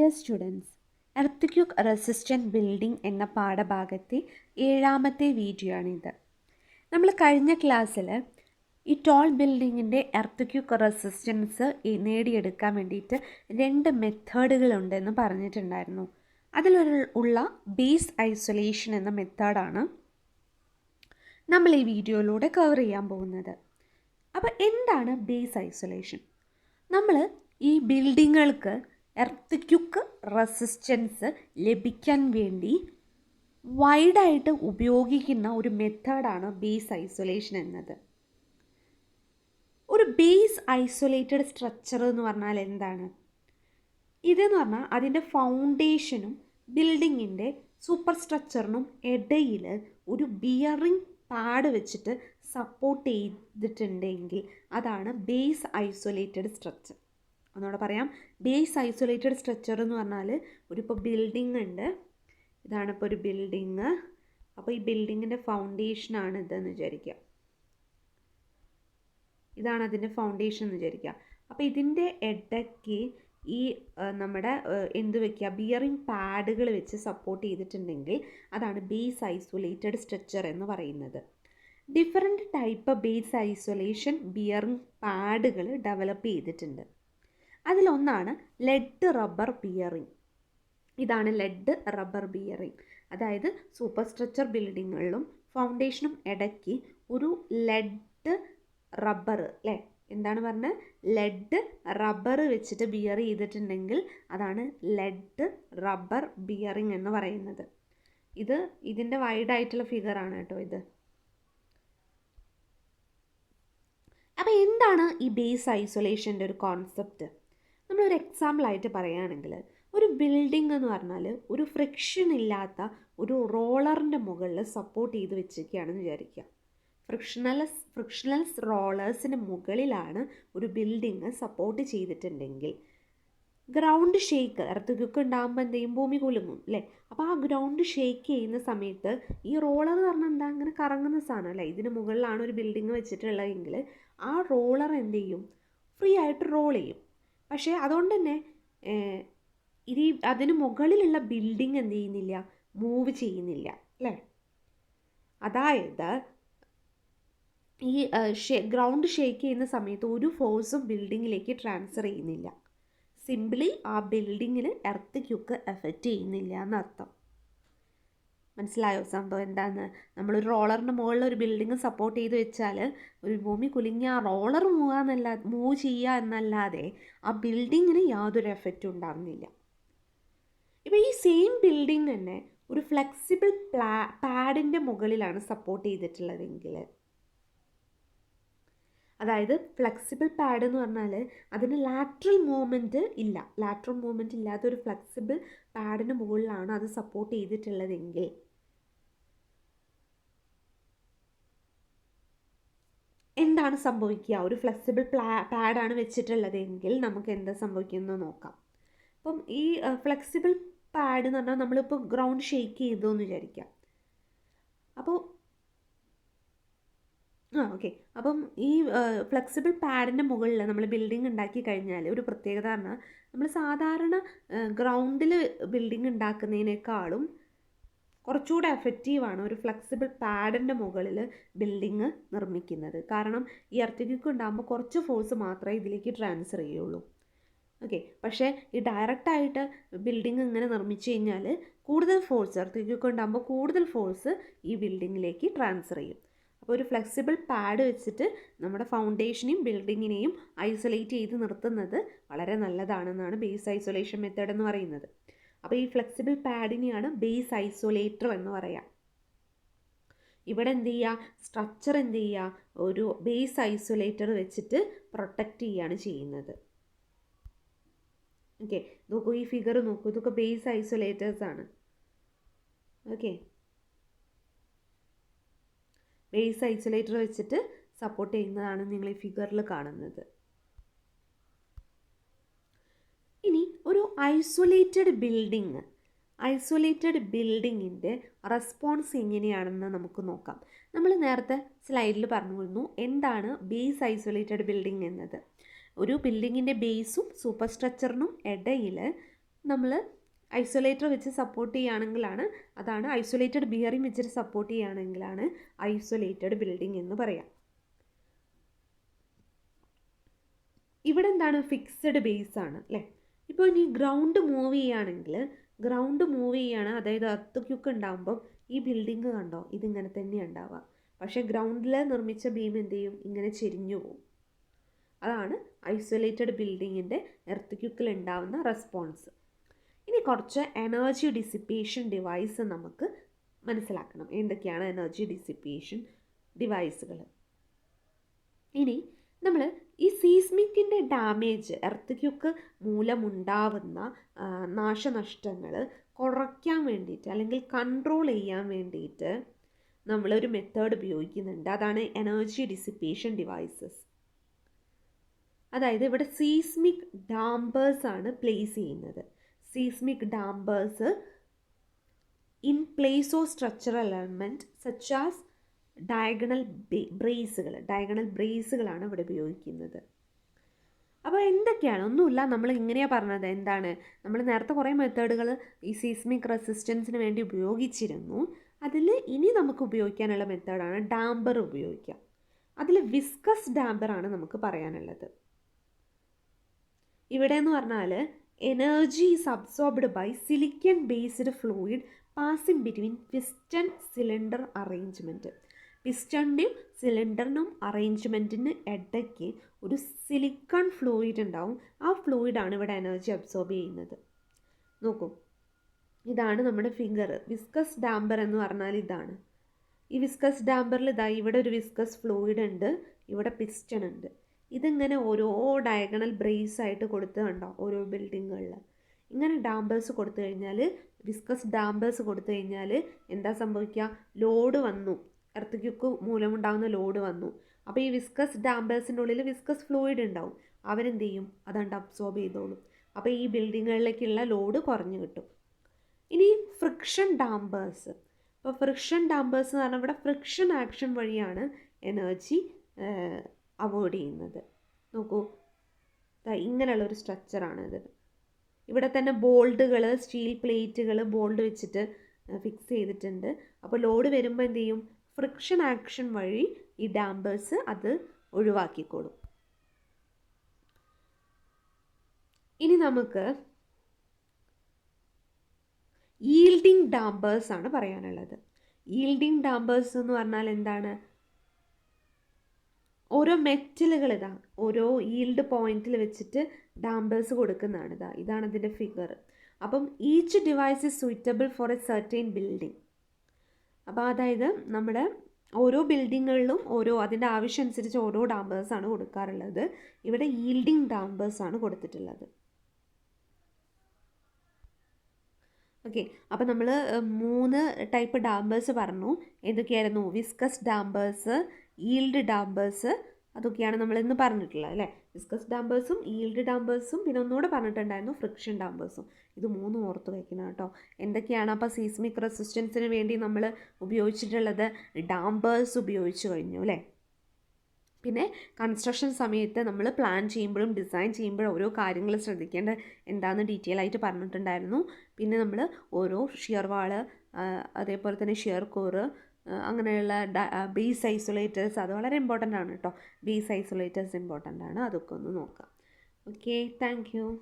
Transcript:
Dear students, earth resistant building എന്ന പാഠഭാഗത്തെ 7ാമത്തെ video ആണിത്. നമ്മൾ കഴിഞ്ഞ ക്ലാസ്സിൽ ഈ ടോൾ ബിൽഡിങ്ങിൻ്റെ എർത്ത് റെസിസ്റ്റൻസ് നേടിയെടുക്കാൻ വേണ്ടിയിട്ട് 2 മെത്തേഡുകളുണ്ടെന്ന് പറഞ്ഞിട്ടുണ്ടായിരുന്നു. അതിലുള്ള ബേസ് ഐസൊലേഷൻ എന്ന മെത്തേഡാണ് നമ്മൾ ഈ വീഡിയോയിലൂടെ കവർ ചെയ്യാൻ പോകുന്നത്. അപ്പോൾ എന്താണ് ബേസ് ഐസൊലേഷൻ? നമ്മൾ ഈ ബിൽഡിങ്ങുകൾക്ക് എർത്ത് റെസിസ്റ്റൻസ് ലഭിക്കാൻ വേണ്ടി വൈഡായിട്ട് ഉപയോഗിക്കുന്ന ഒരു മെത്തേഡാണ് ബേസ് ഐസൊലേഷൻ എന്നത്. ഒരു ബേസ് ഐസൊലേറ്റഡ് സ്ട്രക്ചർ എന്ന് പറഞ്ഞാൽ എന്താണ്? ഇതെന്ന് പറഞ്ഞാൽ അതിൻ്റെ ഫൗണ്ടേഷനും ബിൽഡിങ്ങിൻ്റെ സൂപ്പർ സ്ട്രക്ചറിനും ഇടയിൽ ഒരു ബിയറിംഗ് പാഡ് വെച്ചിട്ട് സപ്പോർട്ട് ചെയ്തിട്ടുണ്ടെങ്കിൽ അതാണ് ബേസ് ഐസൊലേറ്റഡ് സ്ട്രക്ചർ. ഒന്നുകൂടെ പറയാം, ബേസ് ഐസൊലേറ്റഡ് സ്ട്രക്ചർ എന്ന് പറഞ്ഞാൽ ഇപ്പോൾ ബിൽഡിംഗ് ഉണ്ട്, ഇതാണിപ്പോൾ ഒരു ബിൽഡിങ്. അപ്പോൾ ഈ ബിൽഡിങ്ങിൻ്റെ ഫൗണ്ടേഷനാണ് ഇതെന്ന് വിചാരിക്കുക, ഇതാണ് അതിൻ്റെ ഫൗണ്ടേഷൻ എന്ന് വിചാരിക്കുക. അപ്പോൾ ഇതിൻ്റെ ഇടയ്ക്ക് ഈ നമ്മുടെ എന്ത് വയ്ക്കുക, ബിയറിംഗ് പാഡുകൾ വെച്ച് സപ്പോർട്ട് ചെയ്തിട്ടുണ്ടെങ്കിൽ അതാണ് ബേസ് ഐസൊലേറ്റഡ് സ്ട്രക്ചർ എന്ന് പറയുന്നത്. Different type base isolation bearing പാഡുകൾ ഡെവലപ്പ് ചെയ്തിട്ടുണ്ട്. അതിലൊന്നാണ് ലെഡ് റബ്ബർ ബിയറിംഗ്. ഇതാണ് ലെഡ് റബ്ബർ ബിയറിംഗ്. അതായത് സൂപ്പർ സ്ട്രക്ചർ ബിൽഡിങ്ങുകളിലും ഫൗണ്ടേഷനും ഇടയ്ക്ക് ഒരു ലെഡ് റബ്ബർ, അല്ലേ, എന്താണ് പറഞ്ഞത്, ലെഡ് റബ്ബർ വെച്ചിട്ട് ബിയർ ചെയ്തിട്ടുണ്ടെങ്കിൽ അതാണ് ലെഡ് റബ്ബർ ബിയറിംഗ് എന്ന് പറയുന്നത്. ഇതിൻ്റെ വൈഡായിട്ടുള്ള ഫിഗറാണ് കേട്ടോ ഇത്. അപ്പോൾ എന്താണ് ഈ ബേസ് ഐസൊലേഷൻ്റെ ഒരു കോൺസെപ്റ്റ്? നമ്മളൊരു എക്സാമ്പിളായിട്ട് പറയുകയാണെങ്കിൽ, ഒരു ബിൽഡിംഗ് എന്ന് പറഞ്ഞാൽ ഒരു ഫ്രിക്ഷൻ ഇല്ലാത്ത ഒരു റോളറിൻ്റെ മുകളിൽ സപ്പോർട്ട് ചെയ്ത് വെച്ചിരിക്കുകയാണെന്ന് വിചാരിക്കുക. ഫ്രിക്ഷണൽസ് റോളേഴ്സിന് മുകളിലാണ് ഒരു ബിൽഡിങ് സപ്പോർട്ട് ചെയ്തിട്ടുണ്ടെങ്കിൽ ഗ്രൗണ്ട് ഷേക്ക്, എർത്ത് ഉണ്ടാകുമ്പോൾ എന്ത് ചെയ്യും, ഭൂമി കുലുങ്ങും, അല്ലേ? അപ്പോൾ ആ ഗ്രൗണ്ട് ഷേക്ക് ചെയ്യുന്ന സമയത്ത് ഈ റോളർ എന്ന് പറഞ്ഞാൽ എന്താ, അങ്ങനെ കറങ്ങുന്ന സാധനം അല്ലേ, ഇതിന് മുകളിലാണ് ഒരു ബിൽഡിങ് വെച്ചിട്ടുള്ളതെങ്കിൽ ആ റോളർ എന്ത് ചെയ്യും, ഫ്രീ ആയിട്ട് റോൾ ചെയ്യും. പക്ഷേ അതുകൊണ്ട് തന്നെ അതിന് മുകളിലുള്ള ബിൽഡിങ് എന്ത് ചെയ്യുന്നില്ല, മൂവ് ചെയ്യുന്നില്ല, അല്ലേ? അതായത് ഈ ഗ്രൗണ്ട് ഷേക്ക് ചെയ്യുന്ന സമയത്ത് ഒരു ഫോഴ്സും ബിൽഡിങ്ങിലേക്ക് ട്രാൻസ്ഫർ ചെയ്യുന്നില്ല. സിംപ്ലി ആ ബിൽഡിങ്ങിൽ എർത്ത് എഫക്റ്റ് ചെയ്യുന്നില്ല എന്നർത്ഥം. മനസ്സിലായോ സംഭവം എന്താണെന്ന്? നമ്മളൊരു റോളറിൻ്റെ മുകളിൽ ഒരു ബിൽഡിങ് സപ്പോർട്ട് ചെയ്ത് വെച്ചാൽ ഒരു ഭൂമി കുലുങ്ങി ആ റോളർ മൂവ് ചെയ്യുക എന്നല്ലാതെ ആ ബിൽഡിങ്ങിന് യാതൊരു എഫക്റ്റും ഉണ്ടാകുന്നില്ല. ഇപ്പോൾ ഈ സെയിം ബിൽഡിംഗ് തന്നെ ഒരു ഫ്ലെക്സിബിൾ പാഡിൻ്റെ മുകളിലാണ് സപ്പോർട്ട് ചെയ്തിട്ടുള്ളതെങ്കിൽ, അതായത് ഫ്ലെക്സിബിൾ പാഡ് എന്ന് പറഞ്ഞാൽ അതിന് ലാറ്ററൽ മൂവ്മെൻറ്റ് ഇല്ല, ലാറ്ററൽ മൂവ്മെൻറ്റ് ഇല്ലാത്ത ഒരു ഫ്ലെക്സിബിൾ പാഡിന് മുകളിലാണ് അത് സപ്പോർട്ട് ചെയ്തിട്ടുള്ളതെങ്കിൽ എന്താണ് സംഭവിക്കുക? ഒരു ഫ്ലെക്സിബിൾ പാഡാണ് വെച്ചിട്ടുള്ളതെങ്കിൽ നമുക്ക് എന്താ സംഭവിക്കുന്നത് നോക്കാം. അപ്പം ഈ ഫ്ലെക്സിബിൾ പാഡ് എന്ന് പറഞ്ഞാൽ നമ്മളിപ്പോൾ ഗ്രൗണ്ട് ഷേക്ക് ചെയ്തു എന്ന് വിചാരിക്കാം. അപ്പോൾ ഓക്കെ, അപ്പം ഈ ഫ്ലെക്സിബിൾ പാഡിൻ്റെ മുകളിൽ നമ്മൾ ബിൽഡിംഗ് ഉണ്ടാക്കി കഴിഞ്ഞാൽ ഒരു പ്രത്യേകത പറഞ്ഞാൽ നമ്മൾ സാധാരണ ഗ്രൗണ്ടിൽ ബിൽഡിംഗ് ഉണ്ടാക്കുന്നതിനേക്കാളും കുറച്ചുകൂടെ എഫക്റ്റീവാണ് ഒരു ഫ്ലെക്സിബിൾ പാഡിൻ്റെ മുകളിൽ ബിൽഡിങ് നിർമ്മിക്കുന്നത്. കാരണം ഈ എർത്ത് ഉണ്ടാകുമ്പോൾ കുറച്ച് ഫോഴ്സ് മാത്രമേ ഇതിലേക്ക് ട്രാൻസ്ഫർ ചെയ്യുള്ളൂ. ഓക്കെ, പക്ഷേ ഈ ഡയറക്റ്റായിട്ട് ബിൽഡിംഗ് ഇങ്ങനെ നിർമ്മിച്ചു കഴിഞ്ഞാൽ കൂടുതൽ ഫോഴ്സ്, എർത്ത് ഉണ്ടാകുമ്പോൾ കൂടുതൽ ഫോഴ്സ് ഈ ബിൽഡിങ്ങിലേക്ക് ട്രാൻസ്ഫർ ചെയ്യും. അപ്പോൾ ഒരു ഫ്ലെക്സിബിൾ പാഡ് വെച്ചിട്ട് നമ്മുടെ ഫൗണ്ടേഷനെയും ബിൽഡിങ്ങിനെയും ഐസൊലേറ്റ് ചെയ്ത് നിർത്തുന്നത് വളരെ നല്ലതാണെന്നാണ് ബേസ് ഐസൊലേഷൻ മെത്തേഡ് എന്ന് പറയുന്നത്. അപ്പോൾ ഈ ഫ്ലെക്സിബിൾ പാഡിനെയാണ് ബേസ് ഐസൊലേറ്റർ എന്ന് പറയാം. ഇവിടെ എന്ത് ചെയ്യുക, സ്ട്രക്ചർ എന്ത് ചെയ്യുക, ഒരു ബേസ് ഐസൊലേറ്റർ വെച്ചിട്ട് പ്രൊട്ടക്റ്റ് ചെയ്യുകയാണ് ചെയ്യുന്നത്. ഓക്കെ, നോക്കൂ, ഈ ഫിഗർ നോക്കൂ, ഇതൊക്കെ ബേസ് ഐസൊലേറ്റേഴ്സ് ആണ്. ഓക്കെ, ബേസ് ഐസൊലേറ്റർ വെച്ചിട്ട് സപ്പോർട്ട് ചെയ്യുന്നതാണ് നിങ്ങൾ ഈ ഫിഗറിൽ കാണുന്നത്. ഇനി ഒരു ഐസൊലേറ്റഡ് ബിൽഡിങ്ങിൻ്റെ റെസ്പോൺസ് എങ്ങനെയാണെന്ന് നമുക്ക് നോക്കാം. നമ്മൾ നേരത്തെ സ്ലൈഡിൽ പറഞ്ഞിരുന്നു എന്താണ് ബേസ് ഐസൊലേറ്റഡ് ബിൽഡിംഗ് എന്നത്. ഒരു ബിൽഡിങ്ങിൻ്റെ ബേസും സൂപ്പർ സ്ട്രക്ചറിനും ഇടയിൽ നമ്മൾ ഐസൊലേറ്റർ വെച്ച് സപ്പോർട്ട് ചെയ്യുകയാണെങ്കിലാണ്, അതാണ് ഐസൊലേറ്റഡ് ബിയറിംഗ് വെച്ചിട്ട് സപ്പോർട്ട് ചെയ്യുകയാണെങ്കിലാണ് ഐസൊലേറ്റഡ് ബിൽഡിംഗ് എന്ന് പറയാം. ഇവിടെ എന്താണ്, ഫിക്സഡ് ബേസ് ആണ് അല്ലേ. ഇപ്പോൾ ഇനി ഗ്രൗണ്ട് മൂവ് ചെയ്യുകയാണെങ്കിൽ, അതായത് എർത്ത് ഉണ്ടാകുമ്പോൾ ഈ ബിൽഡിംഗ് കണ്ടോ, ഇതിങ്ങനെ തന്നെയാണ് ഉണ്ടാവുക. പക്ഷേ ഗ്രൗണ്ടിൽ നിർമ്മിച്ച ബീം എന്ത് ചെയ്യും, ഇങ്ങനെ ചെരിഞ്ഞു പോകും. അതാണ് ഐസൊലേറ്റഡ് ബിൽഡിങ്ങിൻ്റെ എർത്ത് ഉണ്ടാവുന്ന റെസ്പോൺസ്. ഇനി കുറച്ച് എനർജി ഡിസിപ്പേഷൻ ഡിവൈസ് നമുക്ക് മനസ്സിലാക്കണം. എന്തൊക്കെയാണ് എനർജി ഡിസിപ്പേഷൻ ഡിവൈസുകൾ? ഇനി നമ്മൾ ഈ സീസ്മിക്കിൻ്റെ ഡാമേജ്, എർത്ത് മൂലമുണ്ടാവുന്ന നാശനഷ്ടങ്ങൾ കുറയ്ക്കാൻ വേണ്ടിയിട്ട് അല്ലെങ്കിൽ കൺട്രോൾ ചെയ്യാൻ വേണ്ടിയിട്ട് നമ്മളൊരു മെത്തേഡ് ഉപയോഗിക്കുന്നുണ്ട്. അതാണ് എനർജി ഡിസിപ്പേഷൻ ഡിവൈസസ്. അതായത് ഇവിടെ സീസ്മിക് ഡാമ്പേഴ്സ് ആണ് പ്ലേസ് ചെയ്യുന്നത്. Seismic dampers in place of structural element such as diagonal ബ്രേസുകളാണ് ഇവിടെ ഉപയോഗിക്കുന്നത്. അപ്പോൾ എന്തൊക്കെയാണ്? ഒന്നുമില്ല, നമ്മൾ ഇങ്ങനെയാണ് പറഞ്ഞത്. എന്താണ്, നമ്മൾ നേരത്തെ കുറേ മെത്തേഡുകൾ ഈ സീസ്മിക് റെസിസ്റ്റൻസിന് വേണ്ടി ഉപയോഗിച്ചിരുന്നു. അതിൽ ഇനി നമുക്ക് ഉപയോഗിക്കാനുള്ള മെത്തേഡാണ് ഡാമ്പർ ഉപയോഗിക്കുക. അതിൽ വിസ്കസ് ഡാമ്പറാണ് നമുക്ക് പറയാനുള്ളത്. ഇവിടെ എന്ന് പറഞ്ഞാൽ energy is absorbed by silicon based fluid passing between piston cylinder arrangement. പിസ്റ്റണിൻ്റെയും സിലിണ്ടറിനും അറേഞ്ച്മെൻറ്റിന് ഇടയ്ക്ക് ഒരു സിലിക്കൺ ഫ്ലൂയിഡ് ഉണ്ടാവും. ആ ഫ്ലൂയിഡാണ് ഇവിടെ എനർജി അബ്സോർബ് ചെയ്യുന്നത്. നോക്കൂ, ഇതാണ് നമ്മുടെ ഫിഗർ. വിസ്കസ് ഡാമ്പർ എന്ന് പറഞ്ഞാൽ ഇതാണ്. ഈ വിസ്കസ് ഡാമ്പറിൽ ഇവിടെ ഒരു വിസ്കസ് ഫ്ലൂയിഡ് ഉണ്ട്, ഇവിടെ പിസ്റ്റൺ ഉണ്ട്. ഇതിങ്ങനെ ഓരോ ഡയഗണൽ ബ്രേസ് ആയിട്ട് കൊടുത്ത് കണ്ടോ, ഓരോ ബിൽഡിങ്ങുകളിൽ ഇങ്ങനെ ഡാമ്പേഴ്സ് കൊടുത്തു കഴിഞ്ഞാൽ, വിസ്കസ് ഡാമ്പേഴ്സ് കൊടുത്തു കഴിഞ്ഞാൽ എന്താ സംഭവിക്കുക, ലോഡ് വന്നു, എർത്ത് മൂലമുണ്ടാകുന്ന ലോഡ് വന്നു. അപ്പോൾ ഈ വിസ്കസ് ഡാമ്പേഴ്സിൻ്റെ ഉള്ളിൽ വിസ്കസ് ഫ്ലൂയിഡ് ഉണ്ടാവും. അവരെന്ത് ചെയ്യും, അതുകൊണ്ട് അബ്സോർബ് ചെയ്തോളും. അപ്പോൾ ഈ ബിൽഡിങ്ങുകളിലേക്കുള്ള ലോഡ് കുറഞ്ഞു കിട്ടും. ഇനി ഫ്രിക്ഷൻ ഡാമ്പേഴ്സ്. അപ്പോൾ ഫ്രിക്ഷൻ ഡാമ്പേഴ്സ് എന്ന് പറഞ്ഞാൽ ഇവിടെ ഫ്രിക്ഷൻ ആക്ഷൻ വഴിയാണ് എനർജി അവോയ്ഡ് ചെയ്യുന്നത്. നോക്കൂ, ഇങ്ങനെയുള്ളൊരു സ്ട്രക്ചറാണ് ഇത്. ഇവിടെ തന്നെ ബോൾഡുകൾ, സ്റ്റീൽ പ്ലേറ്റുകൾ ബോൾഡ് വെച്ചിട്ട് ഫിക്സ് ചെയ്തിട്ടുണ്ട്. അപ്പോൾ ലോഡ് വരുമ്പോൾ എന്ത് ചെയ്യും, ഫ്രിക്ഷൻ ആക്ഷൻ വഴി ഈ ഡാമ്പേഴ്സ് അത് ഒഴിവാക്കിക്കോളും. ഇനി നമുക്ക് ഈൽഡിങ് ഡാമ്പേഴ്സ് ആണ് പറയാനുള്ളത്. ഈൽഡിങ് ഡാമ്പേഴ്സ് എന്ന് പറഞ്ഞാൽ എന്താണ്, ഓരോ മെറ്റലുകൾ ഓരോ ഈൽഡ് പോയിന്റിൽ വെച്ചിട്ട് ഡാമ്പേഴ്സ് കൊടുക്കുന്നതാണ്. ഇതാണ് അതിൻ്റെ ഫിഗർ. അപ്പം each device is suitable for a certain building. അപ്പോൾ അതായത് നമ്മുടെ ഓരോ ബിൽഡിങ്ങുകളിലും അതിൻ്റെ ആവശ്യം അനുസരിച്ച് ഓരോ ഡാമ്പേഴ്സാണ് കൊടുക്കാറുള്ളത്. ഇവിടെ ഈൽഡിങ് ഡാമ്പേഴ്സാണ് കൊടുത്തിട്ടുള്ളത്. ഓക്കെ, അപ്പോൾ നമ്മൾ 3 ടൈപ്പ് ഡാമ്പേഴ്സ് പറഞ്ഞു. ഏതൊക്കെയായിരുന്നു? വിസ്കസ് ഡാമ്പേഴ്സ്, ഈൽഡ് ഡാമ്പേഴ്സ്, അതൊക്കെയാണ് നമ്മൾ ഇന്ന് പറഞ്ഞിട്ടുള്ളത് അല്ലേ. വിസ്കസ് ഡാമ്പേഴ്സും ഈൽഡ് ഡാമ്പേഴ്സും പിന്നെ ഒന്നുകൂടെ പറഞ്ഞിട്ടുണ്ടായിരുന്നു ഫ്രിക്ഷൻ ഡാമ്പേഴ്സും. ഇത് 3 ഓർത്ത് വയ്ക്കണം കേട്ടോ. എന്തൊക്കെയാണ് അപ്പോൾ സീസ്മിക് റെസിസ്റ്റൻസിന് വേണ്ടി നമ്മൾ ഉപയോഗിച്ചിട്ടുള്ളത്? ഡാമ്പേഴ്സ് ഉപയോഗിച്ച് കഴിഞ്ഞു അല്ലേ. പിന്നെ കൺസ്ട്രക്ഷൻ സമയത്ത് നമ്മൾ പ്ലാൻ ചെയ്യുമ്പോഴും ഡിസൈൻ ചെയ്യുമ്പോഴും ഓരോ കാര്യങ്ങൾ ശ്രദ്ധിക്കേണ്ടത് എന്താണെന്ന് ഡീറ്റെയിൽ ആയിട്ട് പറഞ്ഞിട്ടുണ്ടായിരുന്നു. പിന്നെ നമ്മൾ ഓരോ ഷിയർ വാള്, അതേപോലെ തന്നെ ഷിയർ കോറ്, അങ്ങനെയുള്ള ബേസ് ഐസൊലേറ്റേഴ്സ്, അത് വളരെ ഇമ്പോർട്ടൻ്റ് ആണ് കേട്ടോ. ബേസ് ഐസൊലേറ്റേഴ്സ് ഇമ്പോർട്ടൻ്റ് ആണ്, അതൊക്കെ ഒന്ന് നോക്കാം. Okay, thank you.